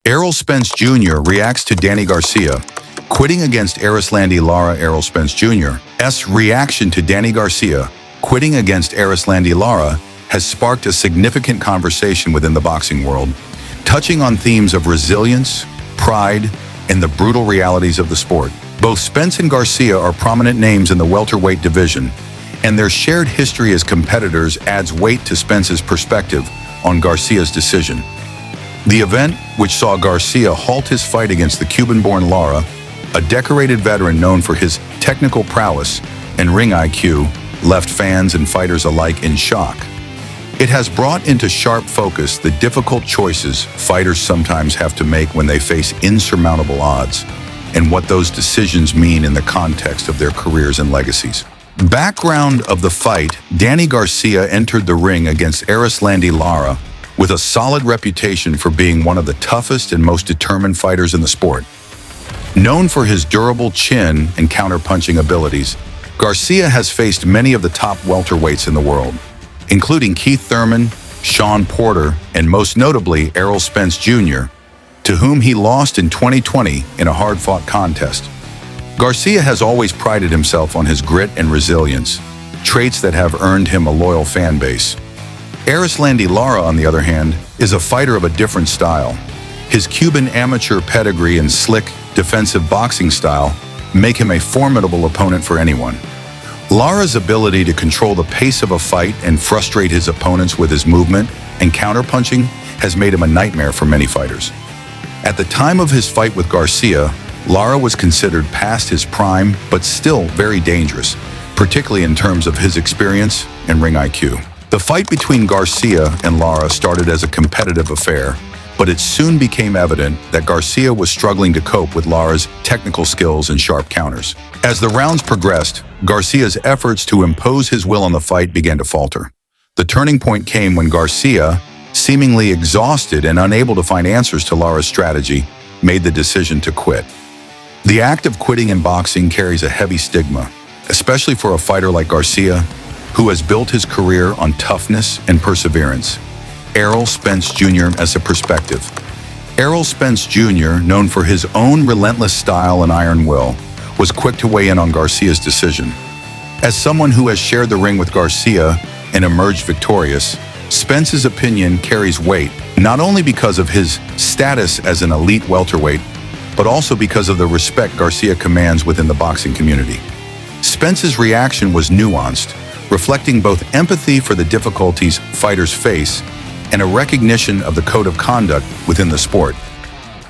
Errol Spence Jr. reacts to Danny Garcia, quitting against Erislandy Lara. Errol Spence Jr.'s reaction to Danny Garcia, quitting against Erislandy Lara, has sparked a significant conversation within the boxing world, touching on themes of resilience, pride, and the brutal realities of the sport. Both Spence and Garcia are prominent names in the welterweight division, and their shared history as competitors adds weight to Spence's perspective on Garcia's decision. The event, which saw Garcia halt his fight against the Cuban-born Lara, a decorated veteran known for his technical prowess and ring IQ, left fans and fighters alike in shock. It has brought into sharp focus the difficult choices fighters sometimes have to make when they face insurmountable odds, and what those decisions mean in the context of their careers and legacies. Background of the fight: Danny Garcia entered the ring against Erislandy Lara with a solid reputation for being one of the toughest and most determined fighters in the sport. Known for his durable chin and counterpunching abilities, Garcia has faced many of the top welterweights in the world, including Keith Thurman, Shawn Porter, and most notably Errol Spence Jr., to whom he lost in 2020 in a hard-fought contest. Garcia has always prided himself on his grit and resilience, traits that have earned him a loyal fan base. Erislandy Lara, on the other hand, is a fighter of a different style. His Cuban amateur pedigree and slick, defensive boxing style make him a formidable opponent for anyone. Lara's ability to control the pace of a fight and frustrate his opponents with his movement and counterpunching has made him a nightmare for many fighters. At the time of his fight with Garcia, Lara was considered past his prime, but still very dangerous, particularly in terms of his experience and ring IQ. The fight between Garcia and Lara started as a competitive affair, but it soon became evident that Garcia was struggling to cope with Lara's technical skills and sharp counters. As the rounds progressed, Garcia's efforts to impose his will on the fight began to falter. The turning point came when Garcia, seemingly exhausted and unable to find answers to Lara's strategy, made the decision to quit. The act of quitting in boxing carries a heavy stigma, especially for a fighter like Garcia, who has built his career on toughness and perseverance. Errol Spence Jr. as a perspective. Errol Spence Jr., known for his own relentless style and iron will, was quick to weigh in on Garcia's decision. As someone who has shared the ring with Garcia and emerged victorious, Spence's opinion carries weight, not only because of his status as an elite welterweight, but also because of the respect Garcia commands within the boxing community. Spence's reaction was nuanced, reflecting both empathy for the difficulties fighters face and a recognition of the code of conduct within the sport.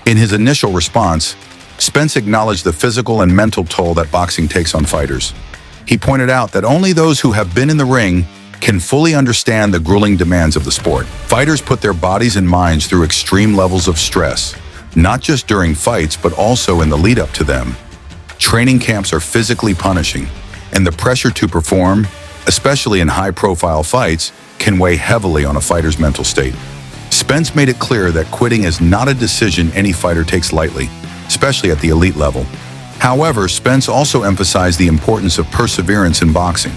In his initial response, Spence acknowledged the physical and mental toll that boxing takes on fighters. He pointed out that only those who have been in the ring can fully understand the grueling demands of the sport. Fighters put their bodies and minds through extreme levels of stress, not just during fights, but also in the lead-up to them. Training camps are physically punishing, and the pressure to perform, especially in high-profile fights, can weigh heavily on a fighter's mental state. Spence made it clear that quitting is not a decision any fighter takes lightly, especially at the elite level. However, Spence also emphasized the importance of perseverance in boxing.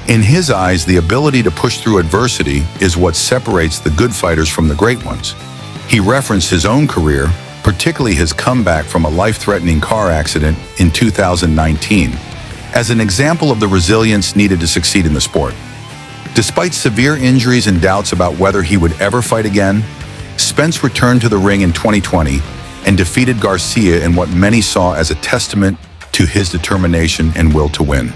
In his eyes, the ability to push through adversity is what separates the good fighters from the great ones. He referenced his own career, particularly his comeback from a life-threatening car accident in 2019, as an example of the resilience needed to succeed in the sport. Despite severe injuries and doubts about whether he would ever fight again, Spence returned to the ring in 2020 and defeated Garcia in what many saw as a testament to his determination and will to win.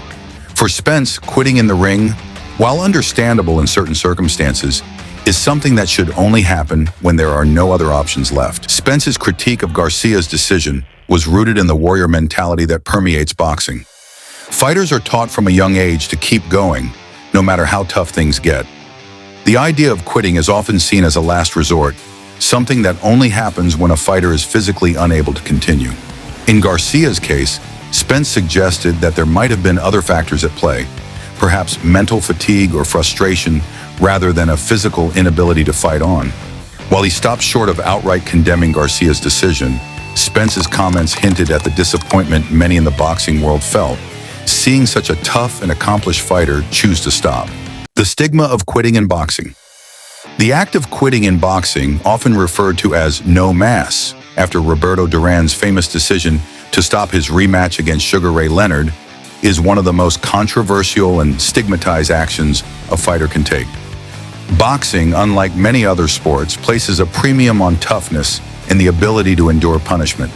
For Spence, quitting in the ring, while understandable in certain circumstances, is something that should only happen when there are no other options left. Spence's critique of Garcia's decision was rooted in the warrior mentality that permeates boxing. Fighters are taught from a young age to keep going, no matter how tough things get. The idea of quitting is often seen as a last resort, something that only happens when a fighter is physically unable to continue. In Garcia's case, Spence suggested that there might have been other factors at play, perhaps mental fatigue or frustration rather than a physical inability to fight on. While he stopped short of outright condemning Garcia's decision, Spence's comments hinted at the disappointment many in the boxing world felt, seeing such a tough and accomplished fighter choose to stop. The stigma of quitting in boxing. The act of quitting in boxing, often referred to as no mas, after Roberto Duran's famous decision to stop his rematch against Sugar Ray Leonard, is one of the most controversial and stigmatized actions a fighter can take. Boxing, unlike many other sports, places a premium on toughness and the ability to endure punishment.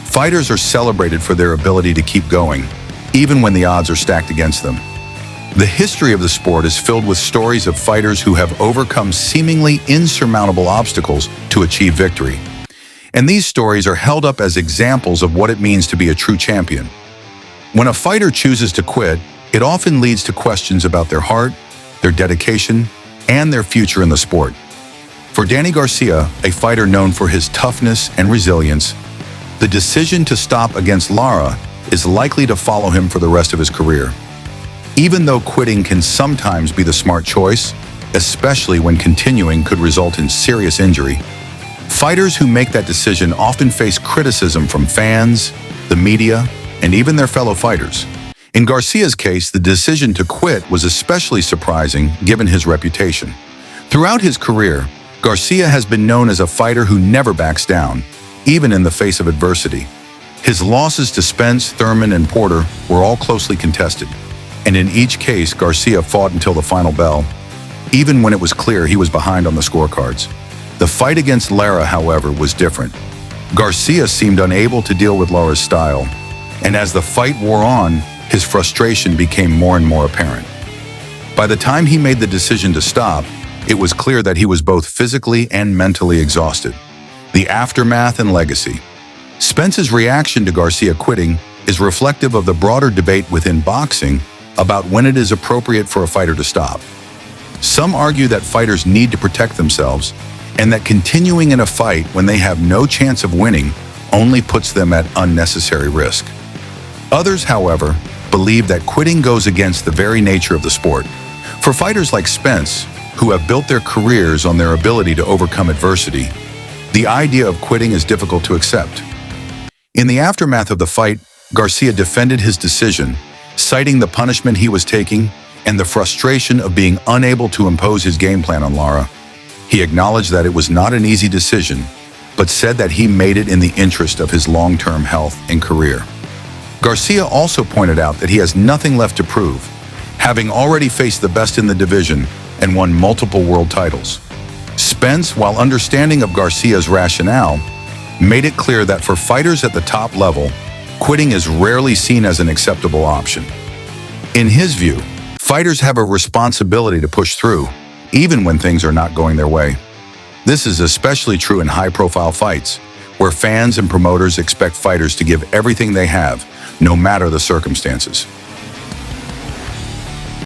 Fighters are celebrated for their ability to keep going, even when the odds are stacked against them. The history of the sport is filled with stories of fighters who have overcome seemingly insurmountable obstacles to achieve victory. And these stories are held up as examples of what it means to be a true champion. When a fighter chooses to quit, it often leads to questions about their heart, their dedication, and their future in the sport. For Danny Garcia, a fighter known for his toughness and resilience, the decision to stop against Lara is likely to follow him for the rest of his career. Even though quitting can sometimes be the smart choice, especially when continuing could result in serious injury, fighters who make that decision often face criticism from fans, the media, and even their fellow fighters. In Garcia's case, the decision to quit was especially surprising given his reputation. Throughout his career, Garcia has been known as a fighter who never backs down, even in the face of adversity. His losses to Spence, Thurman, and Porter were all closely contested, and in each case, Garcia fought until the final bell, even when it was clear he was behind on the scorecards. The fight against Lara, however, was different. Garcia seemed unable to deal with Lara's style, and as the fight wore on, his frustration became more and more apparent. By the time he made the decision to stop, it was clear that he was both physically and mentally exhausted. The aftermath and legacy. Spence's reaction to Garcia quitting is reflective of the broader debate within boxing about when it is appropriate for a fighter to stop. Some argue that fighters need to protect themselves and that continuing in a fight when they have no chance of winning only puts them at unnecessary risk. Others, however, believe that quitting goes against the very nature of the sport. For fighters like Spence, who have built their careers on their ability to overcome adversity, the idea of quitting is difficult to accept. In the aftermath of the fight, Garcia defended his decision, citing the punishment he was taking and the frustration of being unable to impose his game plan on Lara. He acknowledged that it was not an easy decision, but said that he made it in the interest of his long-term health and career. Garcia also pointed out that he has nothing left to prove, having already faced the best in the division and won multiple world titles. Spence, while understanding of Garcia's rationale, made it clear that for fighters at the top level, quitting is rarely seen as an acceptable option. In his view, fighters have a responsibility to push through, even when things are not going their way. This is especially true in high-profile fights, where fans and promoters expect fighters to give everything they have, no matter the circumstances.